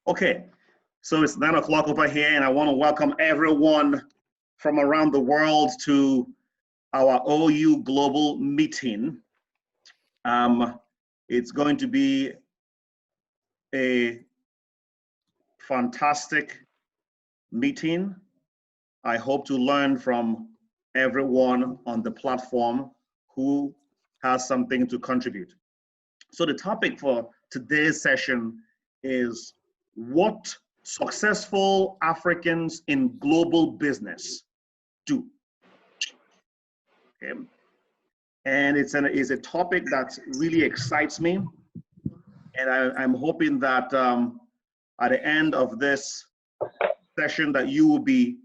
Okay, so it's 9 o'clock over here, and I want to welcome everyone from around the world to our OU Global meeting. It's going to be a fantastic meeting. I hope to learn from everyone on the platform who has something to contribute. So the topic for today's session is what successful Africans in global business do. Okay. And it's a topic that really excites me. And I'm hoping that at the end of this session that you will be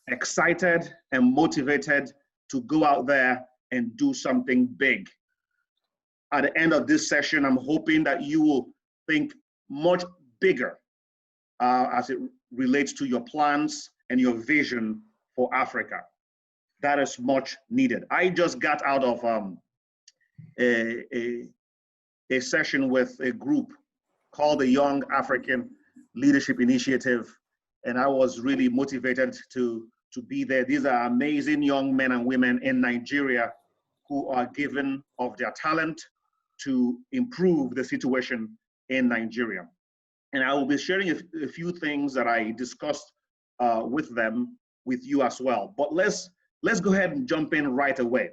excited and motivated to go out there and do something big. At the end of this session, I'm hoping that you will think much bigger as it relates to your plans and your vision for Africa. That is much needed. I just got out of a session with a group called the Young African Leadership Initiative, and I was really motivated to be there. These are amazing young men and women in Nigeria who are given of their talent to improve the situation in Nigeria. And I will be sharing a few things that I discussed with them, with you as well. But let's go ahead and jump in right away.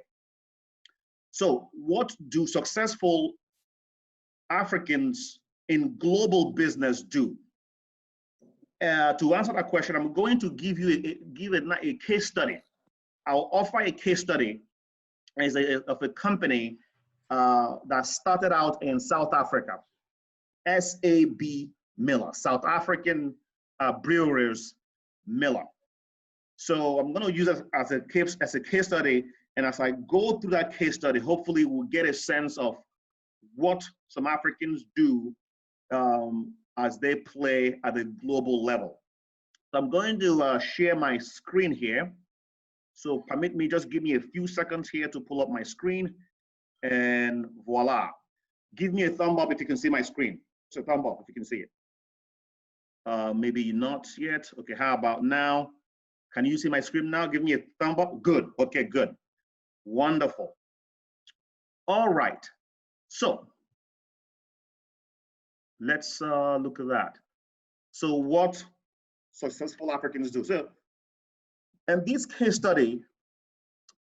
So what do successful Africans in global business do? To answer that question, I'm going to give you a case study. I'll offer a case study of a company that started out in South Africa, SAB Miller, South African Breweries Miller. So I'm going to use it as a case study, and as I go through that case study, hopefully we'll get a sense of what some Africans do as they play at a global level. So I'm going to share my screen here. So permit me, just give me a few seconds here to pull up my screen, and voila. Give me a thumb up if you can see my screen. So thumb up if you can see it. Maybe not yet. Okay, how about now? Can you see my screen now? Give me a thumb up. Good. Okay, good. Wonderful. All right. So let's look at that. So what successful Africans do. So in this case study,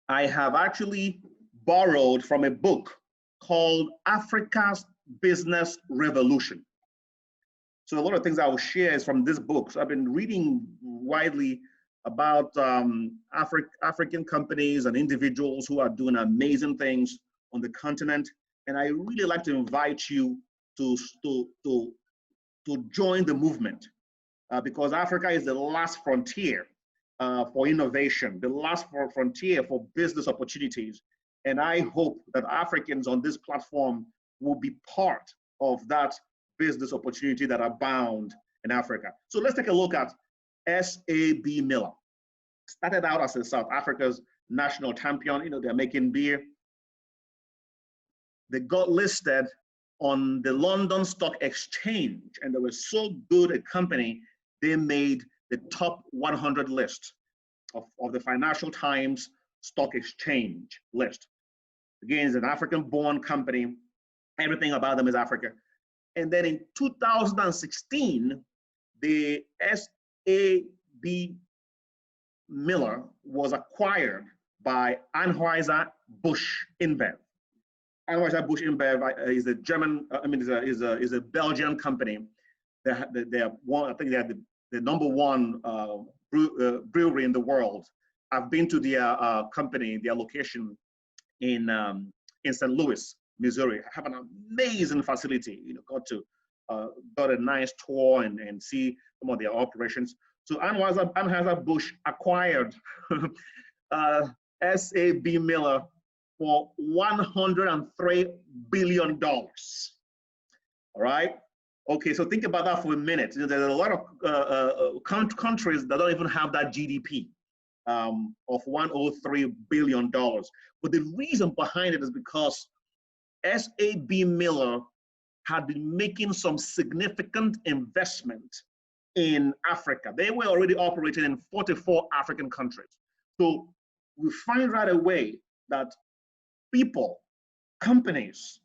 I have actually borrowed from a book called Africa's Business Revolution. So a lot of things I will share is from this book. So I've been reading widely about African companies and individuals who are doing amazing things on the continent. And I really like to invite you to join the movement because Africa is the last frontier for innovation, the last frontier for business opportunities. And I hope that Africans on this platform will be part of that business opportunity that abound in Africa. So let's take a look at SAB Miller. Started out as a South Africa's national champion. You know, they're making beer. They got listed on the London Stock Exchange, and they were so good a company, they made the top 100 list of the Financial Times Stock Exchange list. Again, it's an African-born company. Everything about them is Africa. And then in 2016, the SAB Miller was acquired by Anheuser-Busch InBev. Anheuser-Busch InBev is a German, is a Belgian company. They are one, I think they are the number one brewery in the world. I've been to their company, their location in St. Louis, Missouri. I have an amazing facility. You know, got a nice tour and see some of their operations. So Anheuser-Busch acquired SAB Miller for $103 billion. All right. Okay, so think about that for a minute. There's a lot of countries that don't even have that GDP of $103 billion. But the reason behind it is because SAB Miller had been making some significant investment in Africa. They were already operating in 44 African countries. So we find right away that people, companies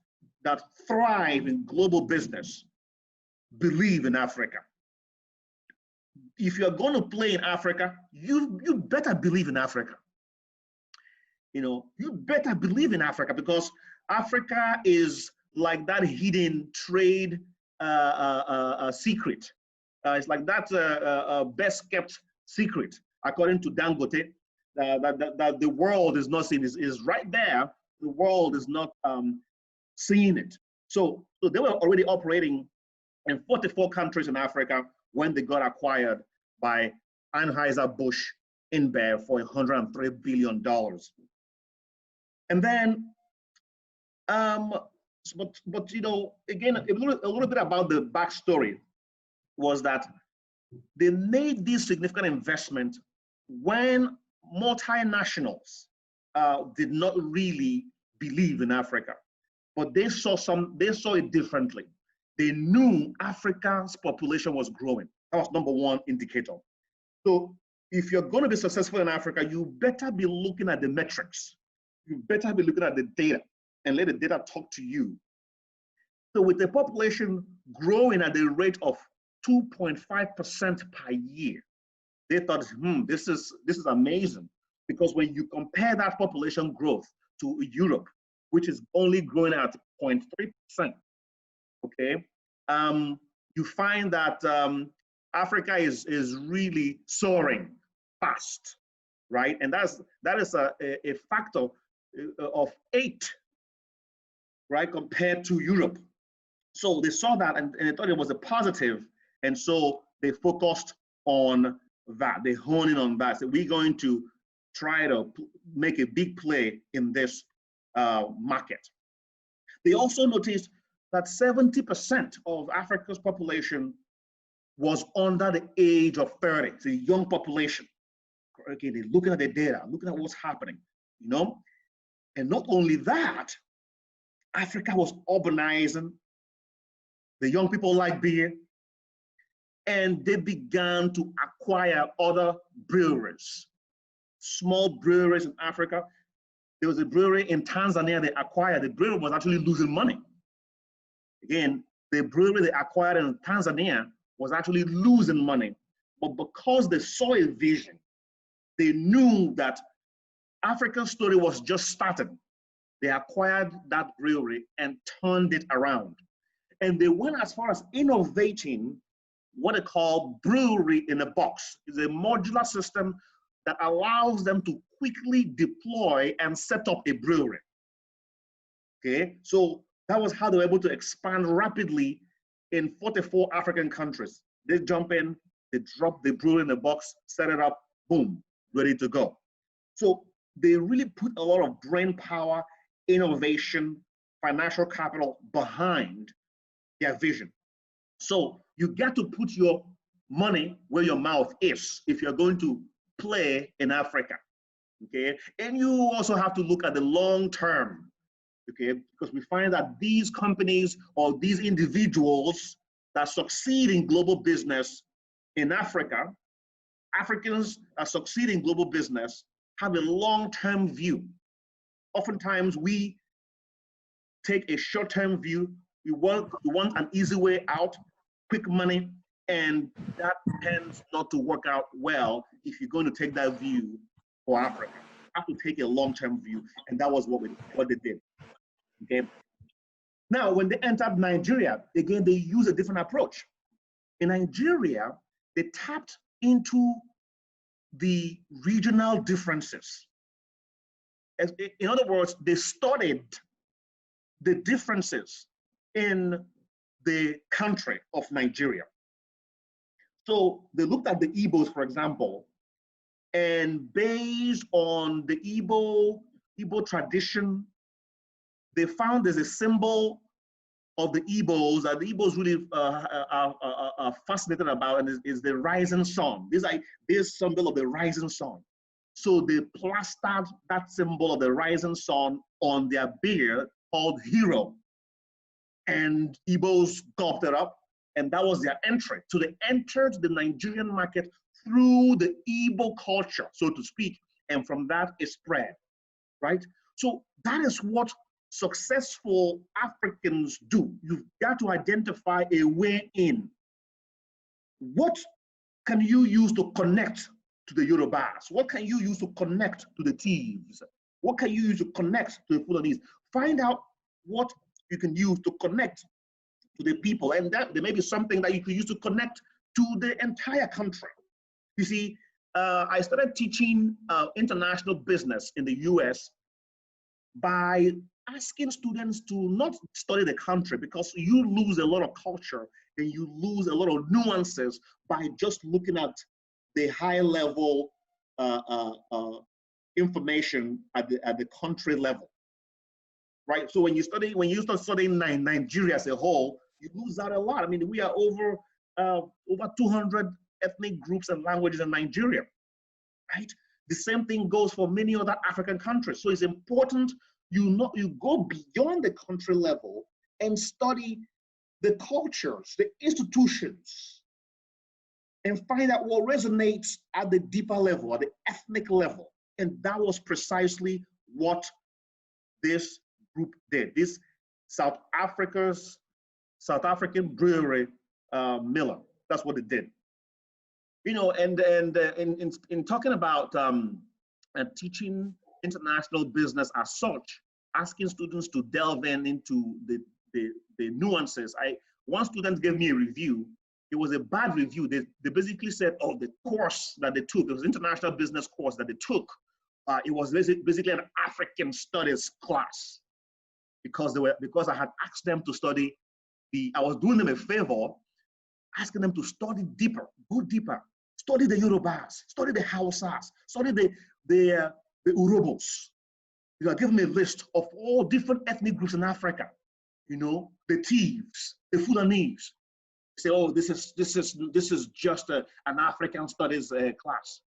that thrive in global business believe in Africa. If you're going to play in Africa, you better believe in Africa. You better believe in Africa, because Africa is like that hidden trade secret. It's like that best kept secret, according to Dangote, that the world is not seeing, is right there. The world is not seeing it. So they were already operating in 44 countries in Africa when they got acquired by Anheuser-Busch InBev for $103 billion. And then, but again, a little bit about the backstory was that they made this significant investment when multinationals did not really believe in Africa, but they saw it differently. They knew Africa's population was growing. That was number one indicator. So if you're going to be successful in Africa, you better be looking at the metrics. You better be looking at the data and let the data talk to you. So with the population growing at the rate of 2.5% per year, they thought, this is amazing. Because when you compare that population growth to Europe, which is only growing at 0.3%, okay, you find that Africa is really soaring fast, right? And that is a factor of 8, right, compared to Europe. So they saw that and they thought it was a positive, and so they focused on that. They honed in on that. So we're going to try to make a big play in this market. They also noticed that 70% of Africa's population was under the age of 30. It's a young population. Okay, they're looking at the data, looking at what's happening, And not only that, Africa was urbanizing. The young people like beer, and they began to acquire other breweries, small breweries in Africa. There was a brewery in Tanzania they acquired. The brewery was actually losing money. Again, the brewery they acquired in Tanzania was actually losing money. But because they saw a vision, they knew that Africa's story was just starting. They acquired that brewery and turned it around. And they went as far as innovating what they call brewery in a box. It's a modular system that allows them to quickly deploy and set up a brewery. Okay, so that was how they were able to expand rapidly in 44 African countries. They jump in, they drop the brewery in a box, set it up, boom, ready to go. So they really put a lot of brain power, innovation, financial capital behind their vision. So you get to put your money where your mouth is if you're going to play in Africa, okay? And you also have to look at the long term, okay? Because we find that these companies or these individuals that succeed in global business in Africa, Africans that succeed in global business have a long-term view. Oftentimes we take a short-term view. We want an easy way out, quick money, and that tends not to work out well if you're going to take that view for Africa. You have to take a long-term view, and that was what they did. Okay. Now, when they entered Nigeria, again, they used a different approach. In Nigeria, they tapped into the regional differences. In other words, they studied the differences in the country of Nigeria. So they looked at the Igbos, for example, and based on the Igbo tradition, they found there's a symbol of the Igbos that the Igbos really are fascinated about, and is the rising sun. This symbol of the rising sun. So they plastered that symbol of the rising sun on their beard called Hero. And Igbos gulped it up And that was their entry. So they entered the Nigerian market through the Igbo culture, so to speak. And from that, it spread, right? So that is what successful Africans do. You've got to identify a way in. What can you use to connect to the Yorubas? What can you use to connect to the thieves? What can you use to connect to the Fulanese? Find out what you can use to connect to the people. And that there may be something that you could use to connect to the entire country. You see, I started teaching international business in the US by asking students to not study the country, because you lose a lot of culture and you lose a lot of nuances by just looking at the high level information at the country level, right? So when you start studying Nigeria as a whole, you lose out a lot. I mean, we are over 200 ethnic groups and languages in Nigeria, right? The same thing goes for many other African countries. So it's important you go beyond the country level and study the cultures, the institutions, and find out what resonates at the deeper level, at the ethnic level. And that was precisely what this group did. This South African brewery, Miller, that's what it did. You know, and in talking about teaching international business as such, asking students to delve into the nuances. One student gave me a review. It was a bad review. They basically said, oh, the course that they took, it was an international business course that they took. It was basically an African studies class, because I had asked them to study I was doing them a favor, asking them to study deeper, go deeper, study the Yorubas, study the Hausas, study the Urobos. You know, give them a list of all different ethnic groups in Africa. You know, the thieves, the Fulanese. Say, oh, this is just an African studies class.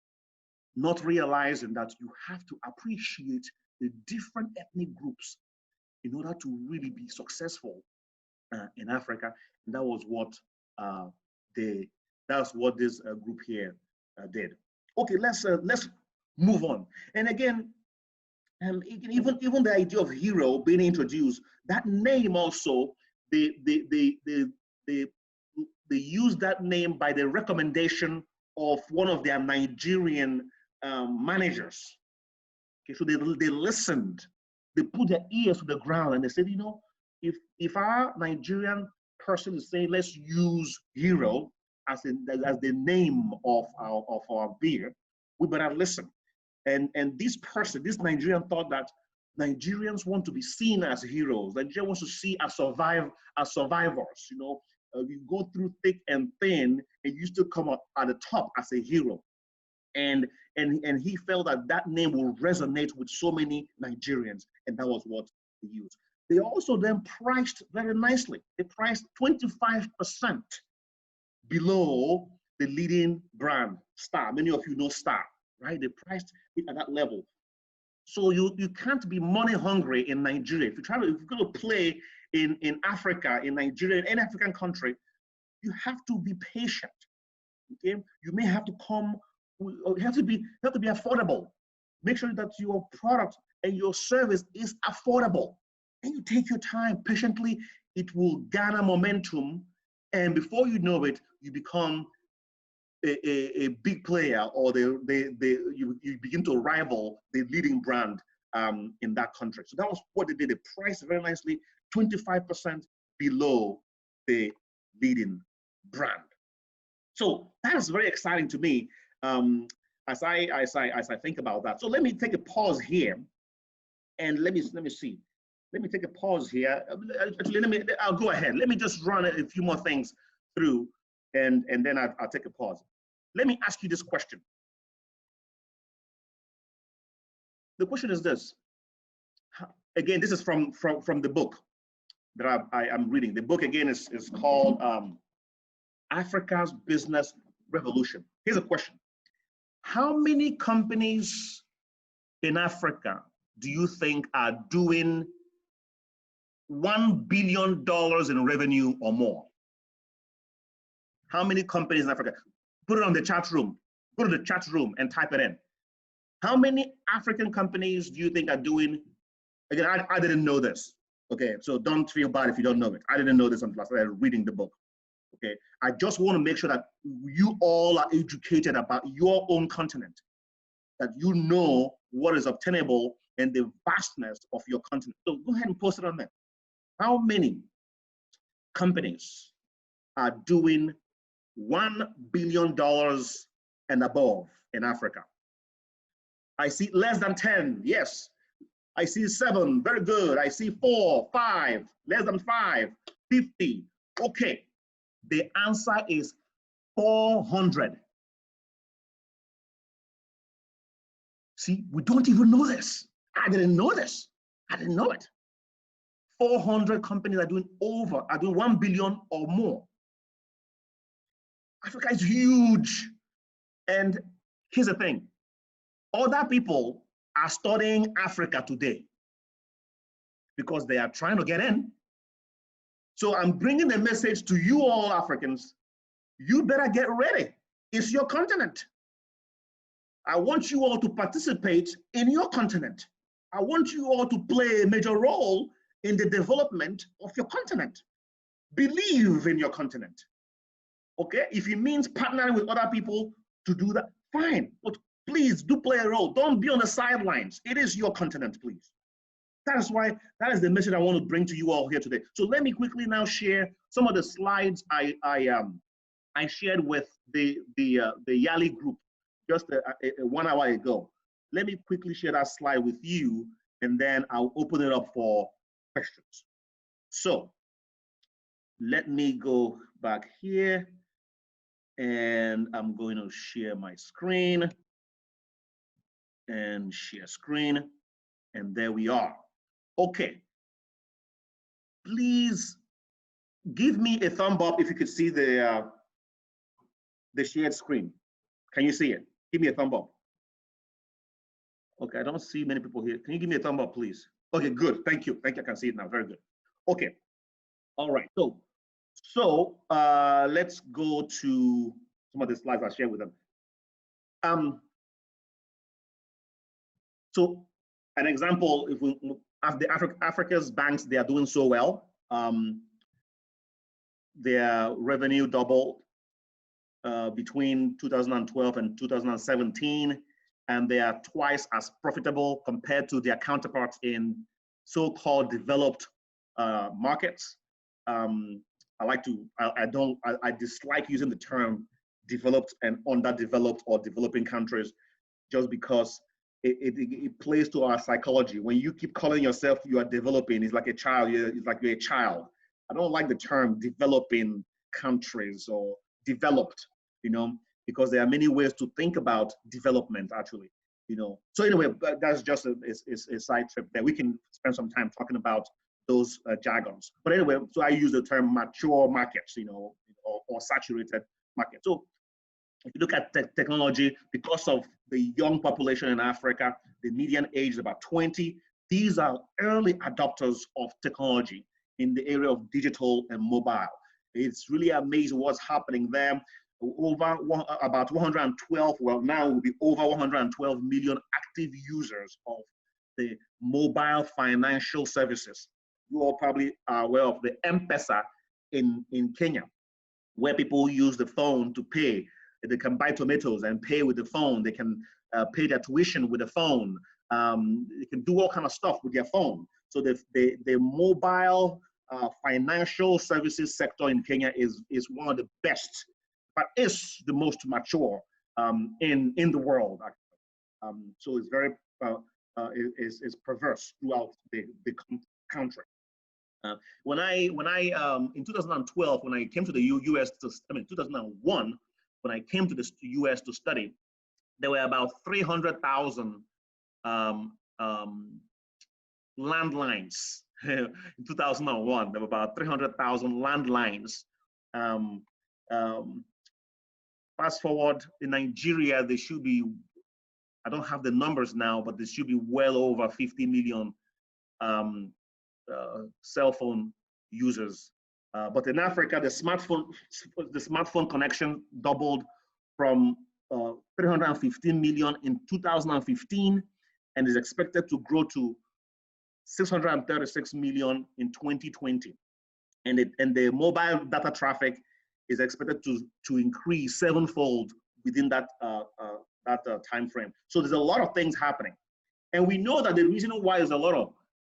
Not realizing that you have to appreciate the different ethnic groups in order to really be successful in Africa. And that was what that's what this group here did. Okay, let's move on. And again, even the idea of hero being introduced, that name also, they use that name by the recommendation of one of their Nigerian managers. Okay, so they listened, they put their ears to the ground, and they said, you know, if our Nigerian person is saying let's use hero as the name of our beer, we better listen. And this Nigerian thought that Nigerians want to be seen as heroes. Nigeria wants to see as survivors. You know, you go through thick and thin, and you still come up at the top as a hero. And he felt that name will resonate with so many Nigerians, and that was what he used. They also then priced very nicely. They priced 25% below the leading brand, Star. Many of you know Star, right? They priced it at that level. So you can't be money hungry in Nigeria. If you're going to play in Africa, in Nigeria, in any African country, you have to be patient. Okay, you may have to you have to be affordable. Make sure that your product and your service is affordable. And you take your time patiently. It will gather momentum, and before you know it, you become a big player, or you begin to rival the leading brand in that country. So that was what they did. They priced very nicely, 25% below the leading brand. So that is very exciting to me as I think about that. So let me take a pause here, and let me see. Let me take a pause here. Actually, I'll go ahead. Let me just run a few more things through, and then I'll take a pause. Let me ask you this question. The question is this. Again, this is from the book that I'm reading. The book, again, is called Africa's Business Revolution. Here's a question. How many companies in Africa do you think are doing $1 billion in revenue or more? How many companies in Africa? Put it on the chat room. Go to the chat room and type it in. How many African companies do you think are doing? Again, I didn't know this. Okay, so don't feel bad if you don't know it. I didn't know this until I started reading the book. Okay, I just want to make sure that you all are educated about your own continent, that you know what is obtainable and the vastness of your continent. So go ahead and post it on there. How many companies are doing $1 billion and above in Africa? I see less than 10, yes. I see 7, very good. I see 4, 5, less than 5, 50. Okay, the answer is 400. See, we don't even know this. I didn't know this. I didn't know it. 400 companies are doing 1 billion or more. Africa is huge. And here's the thing. Other people are studying Africa today because they are trying to get in. So I'm bringing a message to you all Africans. You better get ready. It's your continent. I want you all to participate in your continent. I want you all to play a major role in the development of your continent. Believe in your continent. Okay? If it means partnering with other people to do that, fine. But please do play a role. Don't be on the sidelines. It is your continent, please. That is the message I want to bring to you all here today. So let me quickly now share some of the slides I shared with the Yali group just 1 hour ago. Let me quickly share that slide with you, and then I'll open it up for questions. So let me go back here, and I'm going to share my screen and share screen, and there we are. Okay, please give me a thumb up if you could see the shared screen. Can you see it? Give me a thumb up. Okay, I don't see many people here. Can you give me a thumb up, please? Okay, good. Thank you. Thank you. I can see it now. Very good. Okay. All right. So let's go to some of the slides I shared with them. So an example, if we have the Africa's banks, they are doing so well. Their revenue doubled between 2012 and 2017, and they are twice as profitable compared to their counterparts in so-called developed markets. I dislike using the term developed and underdeveloped or developing countries, just because it plays to our psychology. When you keep calling yourself you are developing, it's like a child. It's like you're a child. I don't like the term developing countries or developed, because there are many ways to think about development, actually, So anyway, that's just a side trip there. We can spend some time talking about those jargons. But anyway, so I use the term mature markets, or saturated markets. So if you look at technology, because of the young population in Africa, the median age is about 20. These are early adopters of technology in the area of digital and mobile. It's really amazing what's happening there. About 112, well, now will be over 112 million active users of the mobile financial services. You all probably are aware of the M-Pesa in Kenya, where people use the phone to pay. They can buy tomatoes and pay with the phone. They can pay their tuition with the phone. They can do all kind of stuff with their phone. So the mobile financial services sector in Kenya is one of the best, but is the most mature in the world. So it's very is perverse throughout the country. When I in 2012, when I came to the U.S. 2001, when I came to the U.S. to study, there were about 300,000 landlines. In 2001, there were about 300,000 landlines. Fast forward, in Nigeria, there should be, I don't have the numbers now, but there should be well over 50 million cell phone users But in Africa, the smartphone connection doubled from 315 million in 2015 and is expected to grow to 636 million in 2020. And the mobile data traffic is expected to increase sevenfold within that time frame. So there's a lot of things happening. And we know that the reason why there's a lot of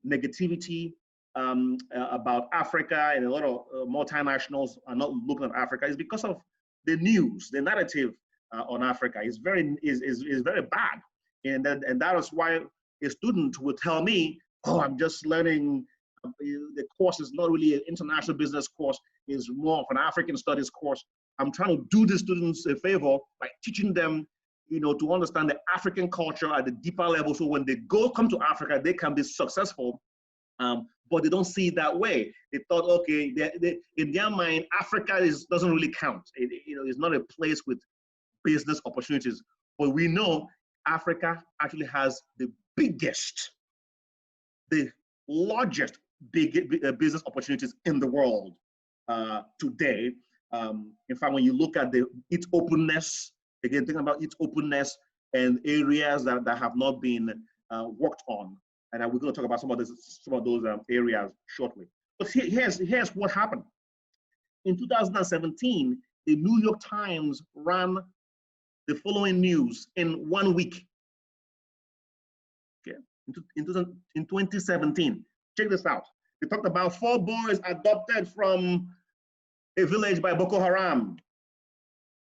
negativity about Africa and a lot of multinationals are not looking at Africa is because of the news, the narrative on Africa is very bad. And that is why a student would tell me, oh, I'm just learning, the course is not really an international business course, it's more of an African studies course. I'm trying to do the students a favor by teaching them, to understand the African culture at the deeper level. So when they come to Africa, they can be successful, but they don't see it that way. They thought, okay, in their mind, Africa doesn't really count. It's not a place with business opportunities. But we know Africa actually has the biggest, the largest business opportunities in the world today. In fact, when you look at its openness, again, thinking about its openness and areas that have not been worked on, and we're going to talk about some of those areas shortly. But here's what happened. In 2017, the New York Times ran the following news in 1 week. Okay, in 2017, check this out. They talked about 4 boys adopted from a village by Boko Haram.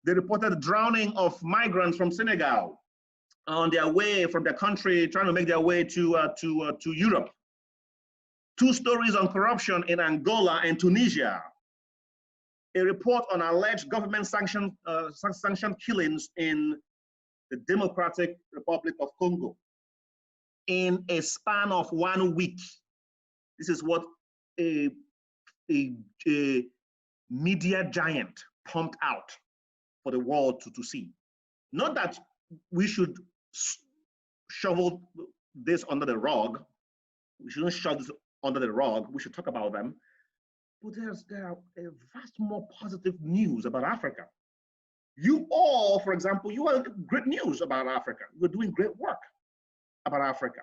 They reported drowning of migrants from Senegal on their way from their country, trying to make their way to Europe. 2 stories on corruption in Angola and Tunisia. A report on alleged government-sanctioned killings in the Democratic Republic of Congo. In a span of 1 week, this is what a media giant pumped out for the world to see. Not that we should shovel this under the rug. We shouldn't shove this under the rug. We should talk about them. But there are a vast more positive news about Africa. You all, for example, you are great news about Africa. You're doing great work about Africa.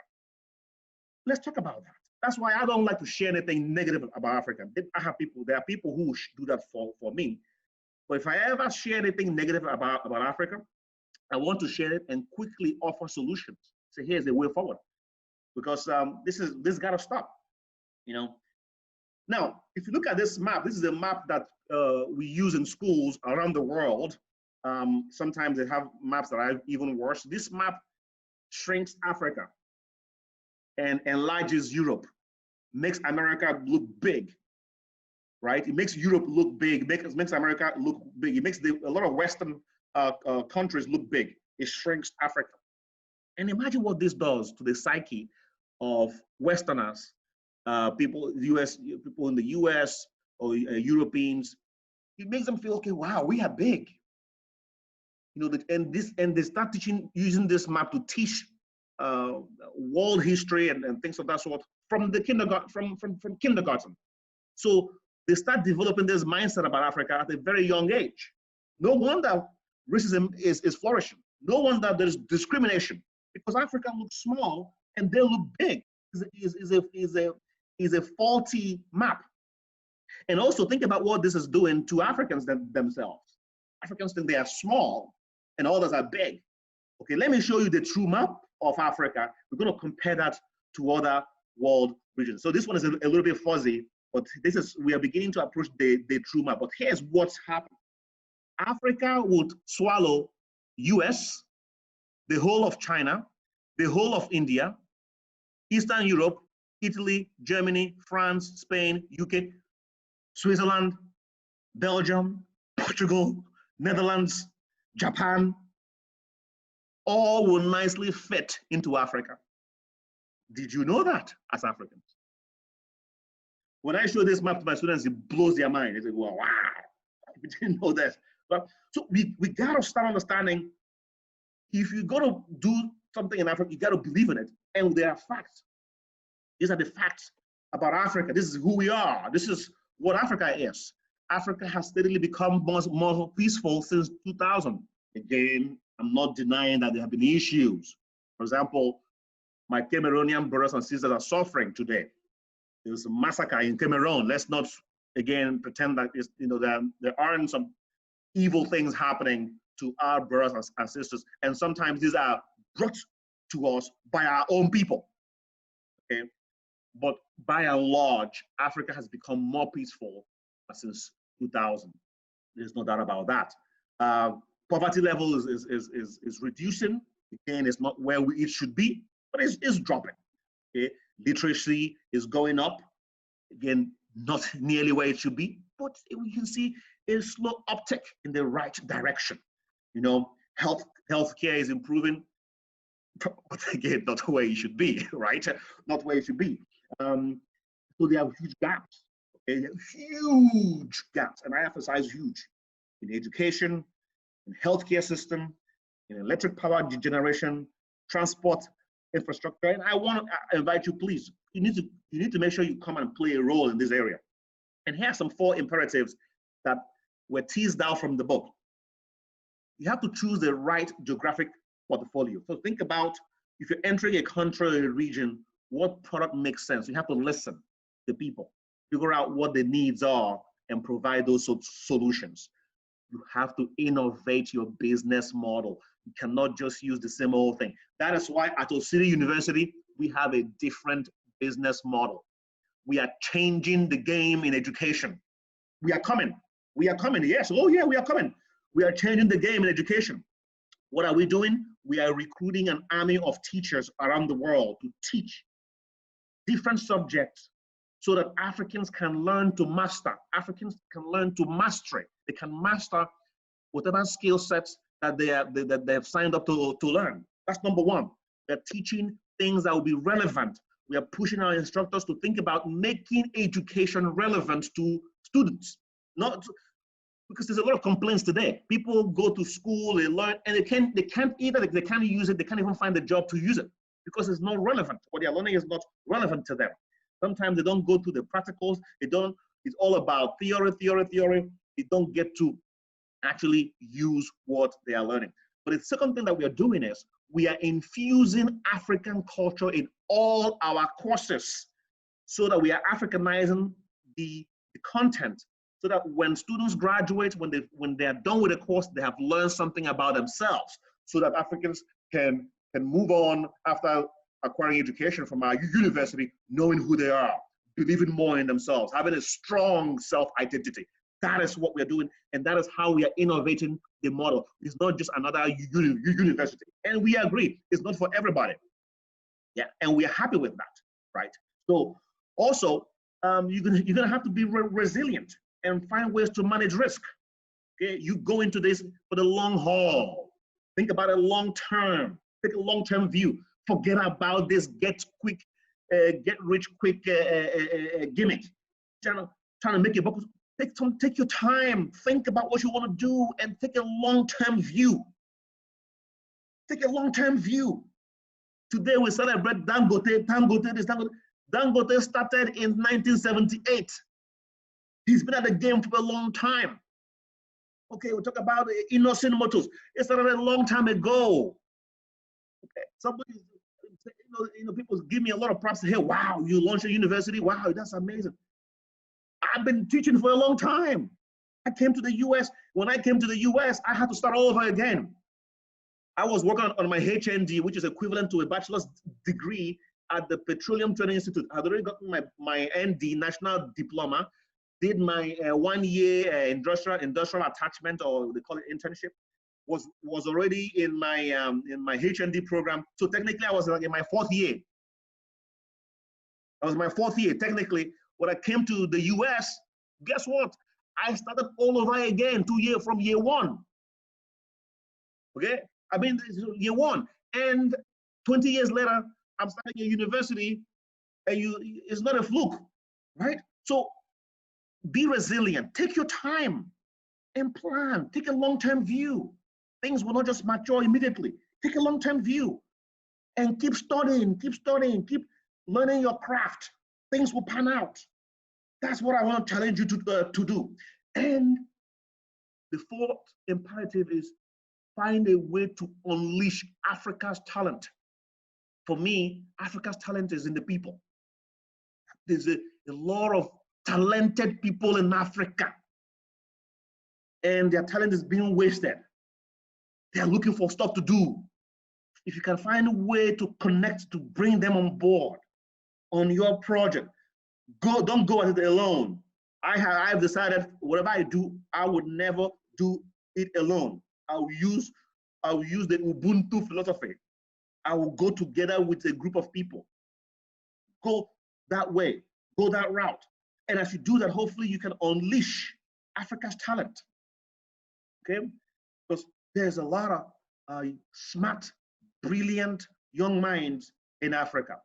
Let's talk about that. That's why I don't like to share anything negative about Africa. There are people who do that for me. But if I ever share anything negative about Africa, I want to share it and quickly offer solutions. So here's the way forward, because this got to stop. Now, if you look at this map, this is a map that we use in schools around the world. Sometimes they have maps that are even worse. This map shrinks Africa and enlarges Europe, makes America look big, right? It makes Europe look big, makes America look big. It makes a lot of Western countries look big. It shrinks Africa. And imagine what this does to the psyche of Westerners, people in the US or Europeans. It makes them feel, okay, wow, we are big. And they start using this map to teach world history and things of that sort from the kindergarten, from kindergarten. So they start developing this mindset about Africa at a very young age. No wonder racism is flourishing. No wonder there's discrimination, because Africa looks small and they look big. Is a faulty map. And also think about what this is doing to Africans themselves. Africans think they are small and others are big. Okay, let me show you the true map of Africa. We're going to compare that to other world regions. So this one is a little bit fuzzy, but we are beginning to approach the true map. But here's what's happened. Africa would swallow US, the whole of China, the whole of India, Eastern Europe, Italy, Germany, France, Spain, UK, Switzerland, Belgium, Portugal, Netherlands, Japan, all will nicely fit into Africa. Did you know that as Africans? When I show this map to my students, it blows their mind. They say, well, wow, we didn't know that. But so we got to start understanding, if you're going to do something in Africa, you got to believe in it. And there are facts. These are the facts about Africa. This is who we are. This is what Africa is. Africa has steadily become more peaceful since 2000. Again, I'm not denying that there have been issues. For example, my Cameroonian brothers and sisters are suffering today. There's a massacre in Cameroon. Let's not, again, pretend that it's, there aren't some evil things happening to our brothers and sisters. And sometimes these are brought to us by our own people. Okay? But by and large, Africa has become more peaceful since 2000. There's no doubt about that. Poverty level is reducing. Again, it's not where it should be, but it's dropping. Okay? Literacy is going up. Again, not nearly where it should be, but we can see a slow uptick in the right direction. Healthcare is improving, but again, not where it should be, right? Not where it should be. So there are huge gaps, okay? Huge gaps, and I emphasize huge, in education, in healthcare system, in electric power generation, transport infrastructure. And I want to invite you, please, you need to make sure you come and play a role in this area. And here are some 4 imperatives that were teased out from the book. You have to choose the right geographic portfolio. So think about, if you're entering a country or a region, what product makes sense? You have to listen to people, figure out what the needs are, and provide those solutions. You have to innovate your business model. You cannot just use the same old thing. That is why at Osiri University, we have a different business model. We are changing the game in education. We are coming. We are coming. Yes. Oh, yeah, we are coming. We are changing the game in education. What are we doing? We are recruiting an army of teachers around the world to teach different subjects so that Africans can learn to master. Africans can learn to master it. They can master whatever skill sets that they have signed up to learn. That's number 1. They're teaching things that will be relevant. We are pushing our instructors to think about making education relevant to students. Not because there's a lot of complaints today. People go to school, they learn, and they can't use it, they can't even find a job to use it because it's not relevant. What they're learning is not relevant to them. Sometimes they don't go to the practicals. It's all about theory. They don't get to actually use what they are learning. But the second thing that we are doing is we are infusing African culture in all our courses so that we are Africanizing the content, so that when students graduate, when they are done with the course, they have learned something about themselves, so that Africans can move on after acquiring education from our university, knowing who they are, believing more in themselves, having a strong self-identity. That is what we're doing, and that is how we are innovating the model. It's not just another university. And we agree, it's not for everybody. Yeah, and we're happy with that, right? So also, you're gonna have to be resilient and find ways to manage risk. Okay, you go into this for the long haul. Think about it long term. Take a long-term view. Forget about this get rich quick gimmick. Trying to make it. Take your time. Think about what you want to do and take a long-term view. Take a long-term view. Today we celebrate Dangote. Dangote started in 1978. He's been at the game for a long time. Okay, we talk about Innocent Motors. It started a long time ago. Okay, somebody, people give me a lot of props. Hey, wow, you launched a university. Wow, that's amazing. I've been teaching for a long time. I came to the US. When I came to the US, I had to start all over again. I was working on my HND, which is equivalent to a bachelor's degree at the Petroleum Training Institute. I had already gotten my ND, National Diploma, did my 1-year industrial attachment, or they call it internship, was already in my HND program. So technically, I was like in my 4th year. That was my 4th year. Technically, when I came to the US, guess what? I started all over again, from year 1. Okay, I mean year 1, and 20 years later, I'm starting a university, and it's not a fluke, right? So be resilient. Take your time and plan. Take a long-term view. Things will not just mature immediately. Take a long-term view and keep studying, keep learning your craft. Things will pan out. That's what I want to challenge you to do. And the fourth imperative is find a way to unleash Africa's talent. For me, Africa's talent is in the people. There's a lot of talented people in Africa, and their talent is being wasted. They are looking for stuff to do. If you can find a way to connect, to bring them on board on your project, don't go at it alone. I've decided whatever I do, I would never do it alone. I'll use the Ubuntu philosophy. I will go together with a group of people. Go that way, go that route. And as you do that, hopefully you can unleash Africa's talent. Okay? Because there's a lot of smart, brilliant young minds in Africa.